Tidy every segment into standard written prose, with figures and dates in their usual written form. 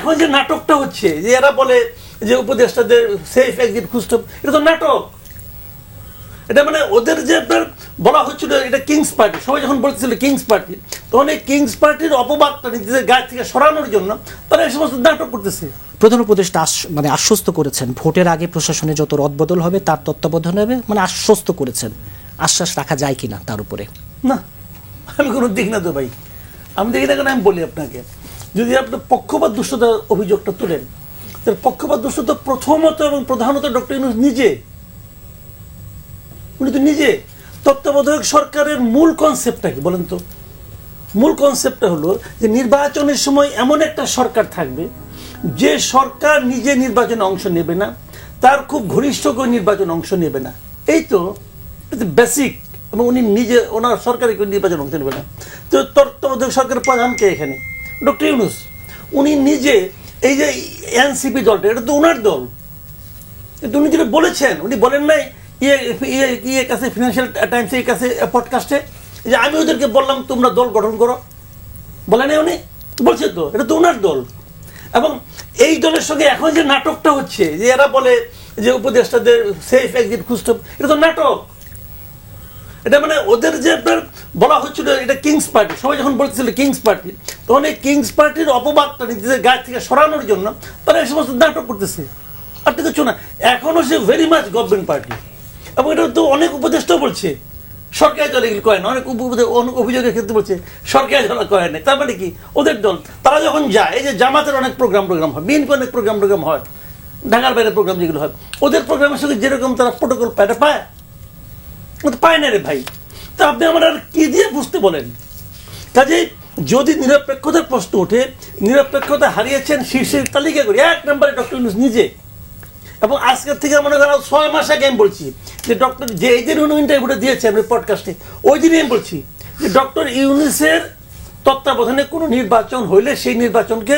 এখন যে নাটকটা হচ্ছে যে এরা বলে যে উপদেষ্টাদের সেফ এক্সিট খুঁজতে, এটা তো নাটক। এটা মানে ওদের যে আপনার বলা হচ্ছিল এটা কিংস পার্টি, সবাই যখন বলতেছিল কিংস পার্টি, তখন এই কিংস পার্টির অপবাদটা নিজেদের গায়ে থেকে সরানোর জন্য তারা এই সমস্ত নাটক করতেছে। প্রধান উপদেষ্টা মানে আশ্বস্ত করেছেন ভোটের আগে প্রশাসনে যত রদবদল হবে তার তত্ত্বাবধানে হবে, মানে আশ্বস্ত করেছেন। আশ্বাস রাখা যায় কিনা তার উপরে? না, আমি কোনো দিক না তো ভাই, আমি দেখি না কেন। আমি বলি আপনাকে, যদি আপনি পক্ষপাত দুষ্টতার অভিযোগটা তোলেন, তাহলে পক্ষপাত দুষ্টতা প্রথমত এবং প্রধানত ডক্টর ইউনূস নিজে। উনি তো নিজে তত্ত্বাবধায়ক সরকারের মূল কনসেপ্টটা কি বলেন তো? মূল কনসেপ্টটা হলো যে নির্বাচনের সময় এমন একটা সরকার থাকবে যে সরকার নিজে নির্বাচনে অংশ নেবে না, তার খুব ঘনিষ্ঠ কেউ নির্বাচনে অংশ নেবে না। এই তো বেসিক। এবং উনি নিজে ওনার সরকারে কেউ নির্বাচনে অংশ নেবে না। তো তত্ত্বাবধায়ক সরকারের প্রধানকে এখানে ডক্টর ইউনূস, উনি নিজে এই যে এনসিপি দলটা, এটা তো ওনার দল। কিন্তু উনি যেটা বলেছেন, উনি বলেন নাই ইয়ে কাছে ফিনান্সিয়াল টাইমসের কাছে পডকাস্টে যে আমি ওদেরকে বললাম তোমরা দল গঠন করো, বলে নাই উনি? বলছে তো, এটা তো ওনার দল। এবং এই দলের সঙ্গে এখন যে নাটকটা হচ্ছে যে এরা বলে যে উপদেষ্টাদের সেফ এক্সিট খুঁজতে, এটা তো নাটক। এটা মানে ওদের যে আপনার বলা হচ্ছিল এটা কিংস পার্টি, সবাই যখন বলতেছিল কিংস পার্টি, তখন এই কিংস পার্টির অপবাদটা নিজেদের গায়ে থেকে সরানোর জন্য তারা এই সমস্ত নাটক করতেছে। আর তো কিছু না, এখনো সে ভেরি মাচ গভর্নমেন্ট পার্টি। এবং এটা তো অনেক উপদেষ্টাও বলছে সরকারি দল এগুলো কয় না, অনেক অভিযোগের ক্ষেত্রে বলছে সরকারি দল কয় না। তার মানে কি ওদের দল, তারা যখন যায়, এই যে জামাতের অনেক প্রোগ্রাম হয়, বিএনপি অনেক প্রোগ্রাম হয়, ঢাকার বাইরে প্রোগ্রাম যেগুলো হয়, ওদের প্রোগ্রামের সঙ্গে যেরকম তারা প্রোটোকল পায় পায় না রে ভাই। তা আপনি আমার আর কি দিয়ে বুঝতে বলেন? কাজে যদি নিরপেক্ষতার প্রশ্ন ওঠে, নিরপেক্ষতা হারিয়েছেন শীর্ষের তালিকা করি 1 নম্বরে ডক্টর ইউনূস নিজে। এবং আজকের থেকে মনে করেন 6 মাস আগে আমি বলছি যে ডক্টর যে এই দিন উনি ইন্টারভিউটা দিয়েছে আমি পডকাস্টে, ওই দিনই আমি বলছি যে ডক্টর ইউনূসের তত্ত্বাবধানে কোনো নির্বাচন হইলে সেই নির্বাচনকে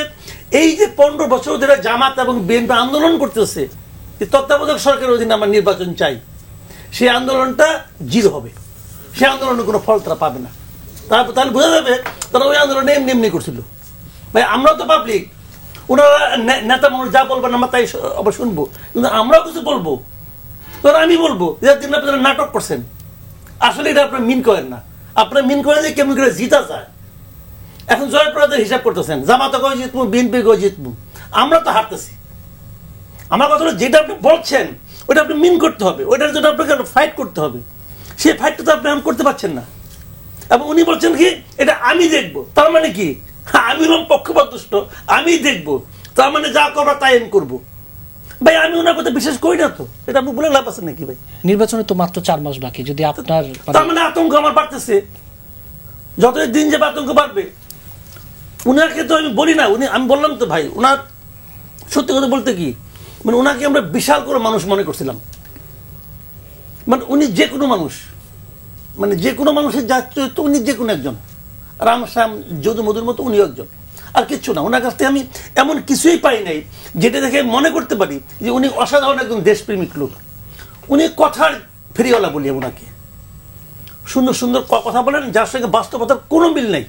এই যে 15 বছর ধরে জামাত এবং বিএনপি আন্দোলন করতেছে যে তত্ত্বাবধায়ক সরকারের অধীনে আমরা নির্বাচন চাই, সেই আন্দোলনটা জিরো হবে। সেই আন্দোলনে কোনো ফল তারা পাবে না। তাহলে বোঝা যাবে তারা ওই আন্দোলনে এমনি করছিল। ভাই আমরা তো পাবলিক, ওনারা নেতা মানুষ যা বলবেন আমরা তাই আবার শুনবো, কিন্তু আমরাও কিছু বলবো। ধর আমি বলবো যে আপনারা নাটক করছেন, আসলে এটা আপনারা মিন করেন না। আপনারা মিন করেন যে কেমন করে জিতা যায়। এখন জয়প্রদের হিসাব করতেছেন, জামাতে কয়ে জিতবো, বিএনপি কয়ে জিতবো, আমরা তো হারতেছি। আমার কথা হলো যেটা আপনি বলছেন ওটা আপনি মিন করতে হবে, ওইটার জন্য আপনাকে ফাইট করতে হবে। সেই ফাইটটা তো আপনি এখন করতে পারছেন না। এবং উনি বলছেন কি এটা আমি দেখবো, তার মানে কি আমি হলাম পক্ষপাত দুষ্ট, আমি দেখবো, তার মানে যা করবো তাই আমি করবো। ভাই আমি ওনার কথা বিশ্বাস করি না তো, এটা আপনি বলে লাভ আছে নাকি? ভাই নির্বাচনে তো মাত্র 4 মাস বাকি, যদি আপনার তার মানে আতঙ্ক আমার বাড়তেছে, যতই দিন যাবে আতঙ্ক বাড়বে। উনাকে তো আমি বলি না, আমি বললাম তো ভাই, ওনার সত্যি কথা বলতে কি মানে ওনাকে আমরা বিশাল করে মানুষ মনে করছিলাম। মানে উনি যে কোনো মানুষ, মানে যে কোনো মানুষের যাচ্ছে তো উনি যে কোনো একজন, রাম শ্যাম যদু মধুর মতো উনিও একজন, আর কিচ্ছু না। ওনার কাছ থেকে আমি এমন কিছুই পাই নাই যেটা দেখে মনে করতে পারি যে উনি অসাধারণ একজন দেশপ্রেমিক লোক। উনি কথার ফেরিওয়ালা বলি ওনাকে, সুন্দর সুন্দর কথা বলেন যার সঙ্গে বাস্তবতার কোনো মিল নেই।